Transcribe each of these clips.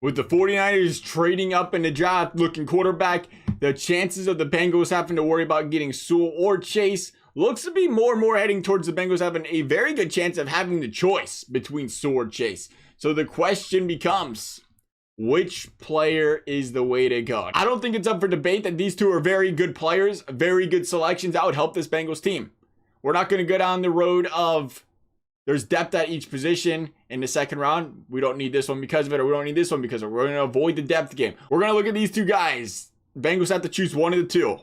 With the 49ers trading up in the draft looking quarterback, the chances of the Bengals having to worry about getting Sewell or Chase looks to be more and more heading towards the Bengals having a very good chance of having the choice between Sewell or Chase. So the question becomes, which player is the way to go? I don't think it's up for debate that these two are very good players, very good selections that would help this Bengals team. We're not going to go down the road of there's depth at each position in the second round. We don't need this one because of it, or we don't need this one because of it. We're going to avoid the depth game. We're going to look at these two guys. Bengals have to choose one of the two.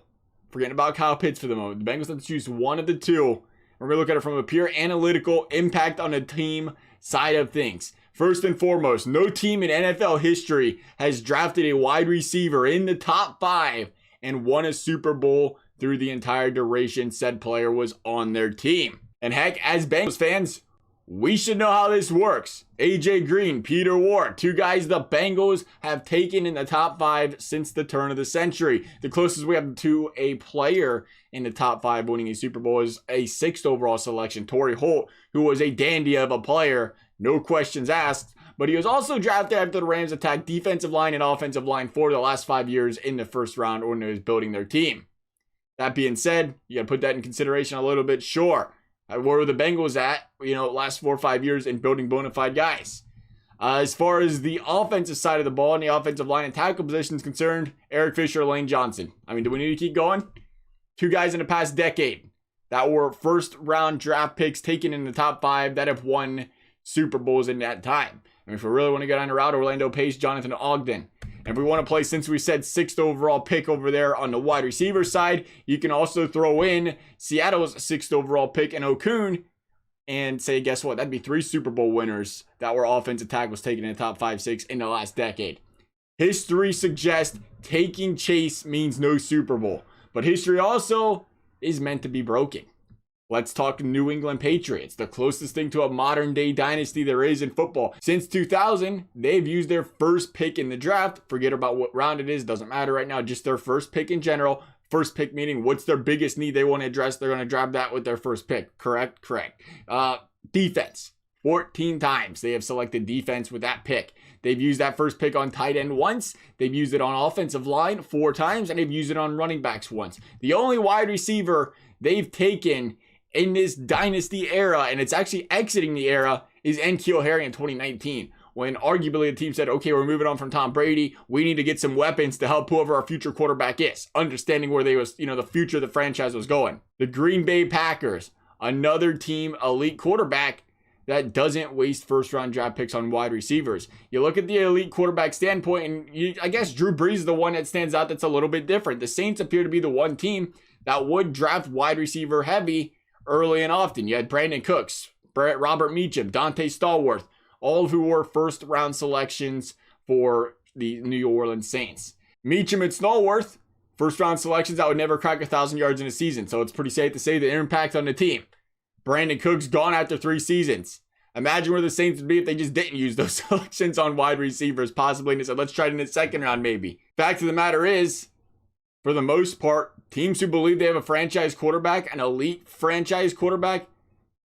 Forgetting about Kyle Pitts for the moment. The Bengals have to choose one of the two. We're going to look at it from a pure analytical impact on the team side of things. First and foremost, no team in NFL history has drafted a wide receiver in the top 5 and won a Super Bowl through the entire duration said player was on their team. And heck, as Bengals fans, we should know how this works. AJ Green, Peter Ward, two guys the Bengals have taken in the top 5 since the turn of the century. The closest we have to a player in the top 5 winning a Super Bowl is a 6th overall selection, Torrey Holt, who was a dandy of a player, no questions asked. But he was also drafted after the Rams attacked defensive line and offensive line for the last 5 years in the first round when they was building their team. That being said, you got to put that in consideration a little bit. Sure. Where were the Bengals at, last 4 or 5 years in building bona fide guys? As far as the offensive side of the ball and the offensive line and tackle position is concerned, Eric Fisher, Lane Johnson. I mean, do we need to keep going? 2 guys in the past decade that were first round draft picks taken in the top 5 that have won Super Bowls in that time. I mean, if we really want to go down the route, Orlando Pace, Jonathan Ogden. And if we want to play, since we said 6th overall pick over there on the wide receiver side, you can also throw in Seattle's 6th overall pick in Okun and say, guess what? That'd be 3 Super Bowl winners that were offensive tackles taken in the top 5, 6 in the last decade. History suggests taking Chase means no Super Bowl, but history also is meant to be broken. Let's talk New England Patriots, the closest thing to a modern day dynasty there is in football. Since 2000, they've used their first pick in the draft. Forget about what round it is, doesn't matter right now, just their first pick in general. First pick meaning what's their biggest need they want to address, they're going to grab that with their first pick. Correct. Defense. 14 times they have selected defense with that pick. They've used that first pick on tight end once. They've used it on offensive line 4 times, and they've used it on running backs once. The only wide receiver they've taken in this dynasty era, and it's actually exiting the era, is N'Keal Harry in 2019, when arguably the team said, okay, we're moving on from Tom Brady. We need to get some weapons to help whoever our future quarterback is, understanding where they was, the future of the franchise was going. The Green Bay Packers, another team, elite quarterback that doesn't waste first round draft picks on wide receivers. You look at the elite quarterback standpoint, and I guess Drew Brees is the one that stands out that's a little bit different. The Saints appear to be the one team that would draft wide receiver heavy early and often. You had Brandon Cooks, Robert Meacham, Dante Stallworth, all who were first round selections for the New Orleans Saints. Meacham and Stallworth, first round selections that would never crack 1,000 yards in a season. So it's pretty safe to say the impact on the team. Brandon Cooks gone after 3 seasons. Imagine where the Saints would be if they just didn't use those selections on wide receivers, possibly, and they said, let's try it in the second round maybe. Fact of the matter is, for the most part, teams who believe they have a franchise quarterback, an elite franchise quarterback,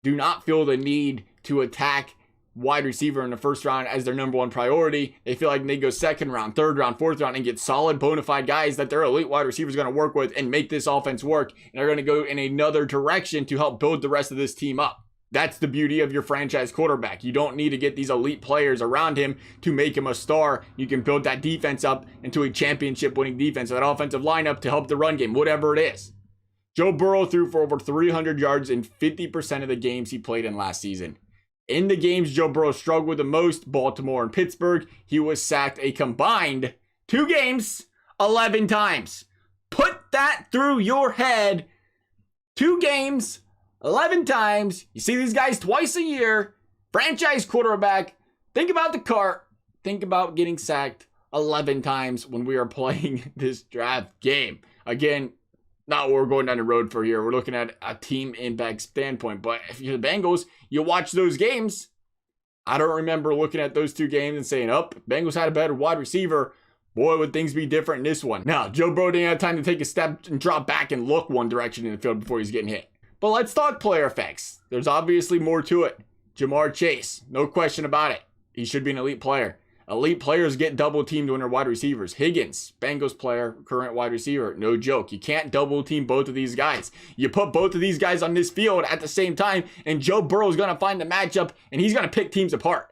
do not feel the need to attack wide receiver in the first round as their number 1 priority. They feel like they go second round, third round, fourth round, and get solid bona fide guys that their elite wide receiver is going to work with and make this offense work. And they're going to go in another direction to help build the rest of this team up. That's the beauty of your franchise quarterback. You don't need to get these elite players around him to make him a star. You can build that defense up into a championship winning defense, that offensive lineup to help the run game, whatever it is. Joe Burrow threw for over 300 yards in 50% of the games he played in last season. In the games Joe Burrow struggled the most, Baltimore and Pittsburgh, he was sacked a combined 2 games, 11 times. Put that through your head. 2 games, 11 times. You see these guys twice a year. Franchise quarterback. Think about the cart. Think about getting sacked 11 times when we are playing this draft game. Again, not what we're going down the road for here. We're looking at a team impact standpoint. But if you're the Bengals, you watch those games. I don't remember looking at those 2 games and saying, Bengals had a better wide receiver. Boy, would things be different in this one. Now, Joe Burrow didn't have time to take a step and drop back and look one direction in the field before he's getting hit. But let's talk player effects. There's obviously more to it. Jamar Chase, no question about it. He should be an elite player. Elite players get double teamed when they're wide receivers. Higgins, Bengals player, current wide receiver. No joke. You can't double team both of these guys. You put both of these guys on this field at the same time, and Joe Burrow is going to find the matchup, and he's going to pick teams apart.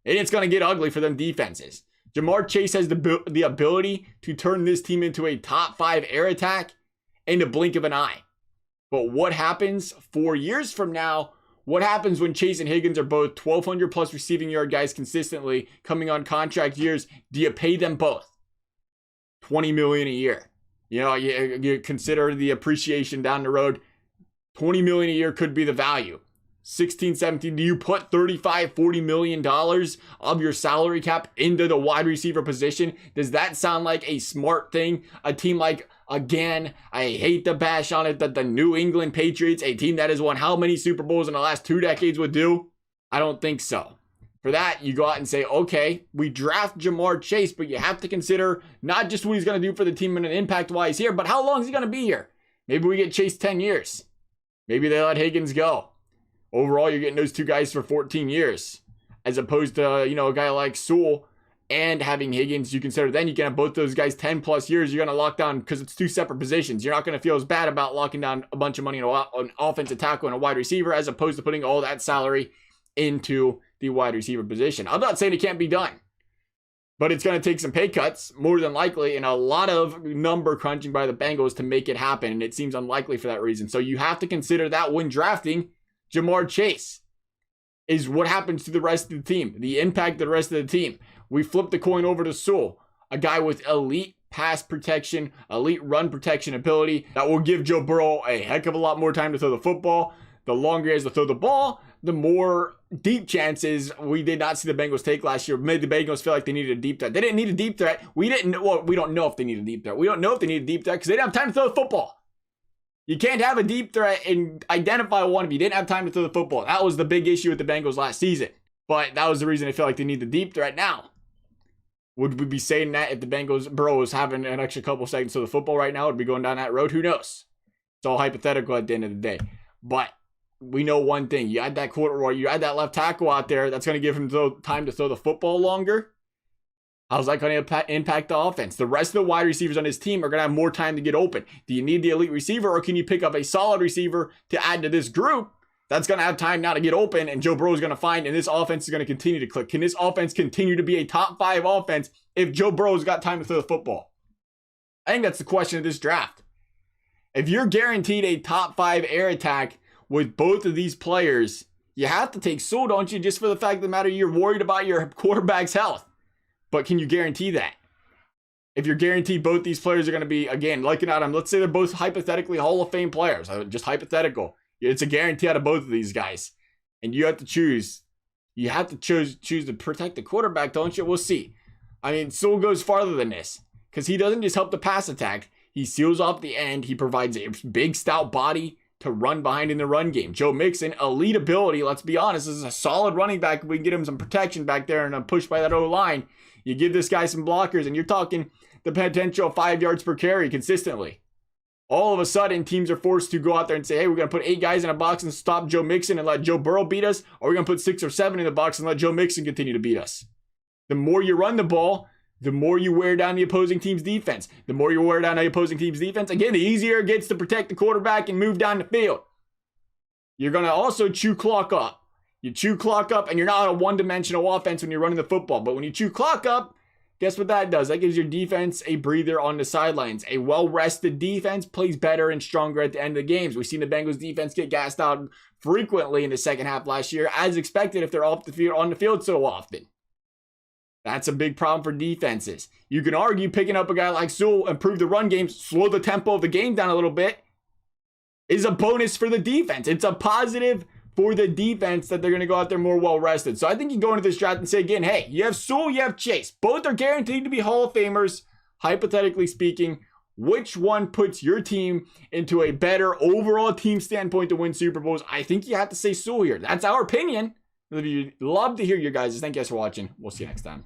And it's going to get ugly for them defenses. Jamar Chase has the ability to turn this team into a top 5 air attack in the blink of an eye. But what happens 4 years from now? What happens when Chase and Higgins are both 1,200 plus receiving yard guys consistently coming on contract years? Do you pay them both $20 million a year? You know, you consider the appreciation down the road. $20 million a year could be the value. 16, 17, do you put $35, $40 million of your salary cap into the wide receiver position? Does that sound like a smart thing? A team like, again, I hate to bash on it, that the New England Patriots, a team that has won how many Super Bowls in the last 2 decades, would do? I don't think so. For that, you go out and say, okay, we draft Jamar Chase, but you have to consider not just what he's going to do for the team and an impact while he's here, but how long is he going to be here? Maybe we get Chase 10 years. Maybe they let Higgins go. Overall, you're getting those 2 guys for 14 years, as opposed to, you know, a guy like Sewell and having Higgins. You consider then you can have both those guys 10 plus years. You're going to lock down, because it's 2 separate positions. You're not going to feel as bad about locking down a bunch of money on an offensive tackle and a wide receiver, as opposed to putting all that salary into the wide receiver position. I'm not saying it can't be done, but it's going to take some pay cuts, more than likely, and a lot of number crunching by the Bengals to make it happen. And it seems unlikely for that reason. So you have to consider that when drafting Jamar Chase, is what happens to the rest of the team, the impact of the rest of the team. We flip the coin over to Sewell, a guy with elite pass protection, elite run protection ability that will give Joe Burrow a heck of a lot more time to throw the football. The longer he has to throw the ball, the more deep chances we did not see the Bengals take last year. Made the Bengals feel like they needed a deep threat. They didn't need a deep threat. We don't know if they need a deep threat. We don't know if they need a deep threat because they didn't have time to throw the football. You can't have a deep threat and identify one if you didn't have time to throw the football. That was the big issue with the Bengals last season. But that was the reason I feel like they need the deep threat now. Would we be saying that if the Bengals, Burrow was having an extra couple seconds to the football right now? Would be going down that road? Who knows? It's all hypothetical at the end of the day. But we know one thing. You add that quarter, or you add that left tackle out there, that's going to give him time to throw the football longer. How's that going to impact the offense? The rest of the wide receivers on his team are going to have more time to get open. Do you need the elite receiver, or can you pick up a solid receiver to add to this group that's going to have time now to get open, and Joe Burrow is going to find, and this offense is going to continue to click? Can this offense continue to be a top 5 offense if Joe Burrow's got time to throw the football? I think that's the question of this draft. If you're guaranteed a top 5 air attack with both of these players, you have to take Sewell, don't you? Just for the fact of the matter, you're worried about your quarterback's health. But can you guarantee that? If you're guaranteed both these players are going to be, again, looking at them, let's say they're both hypothetically Hall of Fame players, just hypothetical. It's a guarantee out of both of these guys. And you have to choose. You have to choose to protect the quarterback, don't you? We'll see. I mean, Sewell goes farther than this, because he doesn't just help the pass attack. He seals off the end. He provides a big, stout body to run behind in the run game. Joe Mixon, elite ability. Let's be honest, this is a solid running back. If we can get him some protection back there and a push by that O-line, you give this guy some blockers, and you're talking the potential 5 yards per carry consistently. All of a sudden, teams are forced to go out there and say, hey, we're going to put 8 guys in a box and stop Joe Mixon and let Joe Burrow beat us, or we're going to put 6 or 7 in the box and let Joe Mixon continue to beat us. The more you run the ball, the more you wear down the opposing team's defense. The more you wear down the opposing team's defense, again, the easier it gets to protect the quarterback and move down the field. You're going to also chew clock up. You chew clock up, and you're not a one-dimensional offense when you're running the football. But when you chew clock up, guess what that does? That gives your defense a breather on the sidelines. A well-rested defense plays better and stronger at the end of the games. We've seen the Bengals defense get gassed out frequently in the second half last year, as expected if they're off the field, on the field so often. That's a big problem for defenses. You can argue picking up a guy like Sewell, improve the run game, slow the tempo of the game down a little bit, is a bonus for the defense. It's a positive for the defense that they're going to go out there more well-rested. So I think you go into this draft and say, again, hey, you have Sewell, you have Chase. Both are guaranteed to be Hall of Famers, hypothetically speaking. Which one puts your team into a better overall team standpoint to win Super Bowls? I think you have to say Sewell here. That's our opinion. Love to hear you guys. Thank you guys for watching. We'll see you next time.